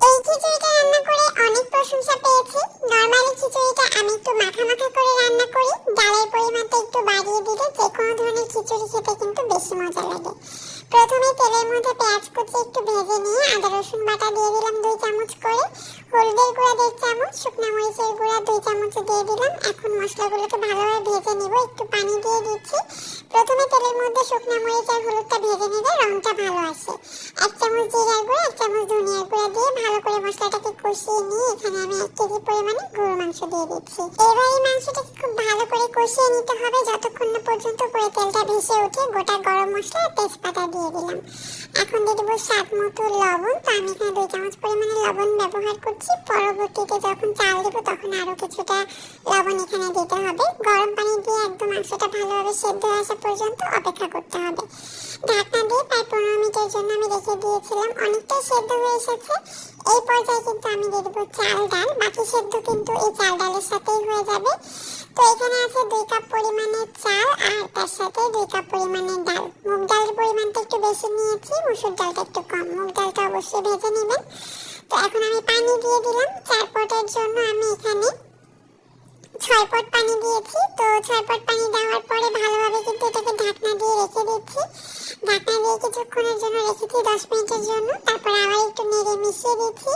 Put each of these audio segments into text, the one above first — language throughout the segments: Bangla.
এই খিচুড়িটা রান্না করে অনেক প্রশংসা পেয়েছি। নরমালি খিচুড়িটা আমি একটু মাখা মাখা করে রান্না করি, ডালের পরিমাণটা একটু বাড়িয়ে দিলে যে কোনো ধরনের খিচুড়ি খেতে কিন্তু বেশি মজা লাগে। প্রথমে তেলের মধ্যে পেঁয়াজ কুচি একটু ভেজে নিয়ে আদা রসুন বাটা দিয়ে দিলাম 2 চামচ করে, হলুদের গুঁড়া 1.5 চামচ, শুকনো মরিচের গুঁড়া 2 চামচ দিয়ে দিলাম। এখন মশলাগুলোকে ভালোভাবে ভেজে নিব, একটু পানি দিয়ে দিচ্ছি। প্রথমে তেলের মধ্যে শুকনো মরিচ আর হলুদটা ভেজে নিলে রংটা ভালো আসে। 1 চামচ জিরার গুঁড়া, 1 চামচ ধনিয়ার গুঁড়া দিয়ে ভালো করে মশলাটাকে কষিয়ে নিয়ে এখানে আমি 1 কেজি পরিমাণে গরুর মাংস দিয়ে দিচ্ছি। এবার এই মাংসটাকে খুব ভালো করে কষিয়ে নিতে হবে যতক্ষণ না পর্যন্ত করে তেলটা ভেসে ওঠে। গোটা গরম মশলা আর তেজপাতা দিয়ে দিলাম। এখন দিয়ে দেবো স্বাদ মতো লবণ। তো আমি এখানে 2 চামচ পরিমাণে লবণ ব্যবহার করছি। পরবর্তীতে যখন চাল দেবো তখন আরও কিছুটা লবণ এখানে দিতে হবে। গরম পানি দিয়ে একদম মাংসটা ভালোভাবে সেদ্ধ হয়ে আসা পর্যন্ত অপেক্ষা করতে হবে। ঢাকনা দিয়ে প্রায় 15 মিনিটের জন্য আমি রেখে দিয়েছিলাম। অনেকটাই সেদ্ধ হয়ে এসেছে। এই পর্যায়ে কিন্তু আমি দিয়ে দেবো চাল ডাল। বাকি সেদ্ধ কিন্তু এই চাল ডালের সাথেই হয়ে যাবে। তো এখানে আছে 2 কাপ পরিমাণে চাল আর তার সাথে 2 কাপ পরিমাণে ডাল। মুগ ডালের পরিমাণটা একটু বেশি নিয়েছি, মসুর ডালটা একটু কম। মুগ ডালটা অবশ্যই ভেজে নেবেন। তো এখন আমি পানি দিয়ে দিলাম। 4 পটের জন্য আমি এখানে 6 পট পানি দিয়েছি। তো 6 পট পানি দেওয়ার পরে ভালোভাবে কিন্তু এটাকে ঢাকনা দিয়ে রেখে দিচ্ছি। ঢাকনা দিয়ে কিছুক্ষণের জন্য রেখেছি, 10 মিনিটের জন্য। তারপর আবার একটু নেড়ে মিশিয়ে দিচ্ছি।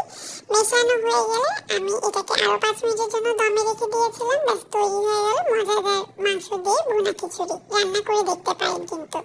মেশানো হয়ে গেলে আমি এটাকে আরো 5 মিনিটের জন্য দমে রেখে দিয়েছিলাম। ব্যাস তৈরি হয়ে গেল মজাদার মাংস দিয়ে ভুনা খিচুড়ি। রান্না করে দেখতে পারেন কিন্তু।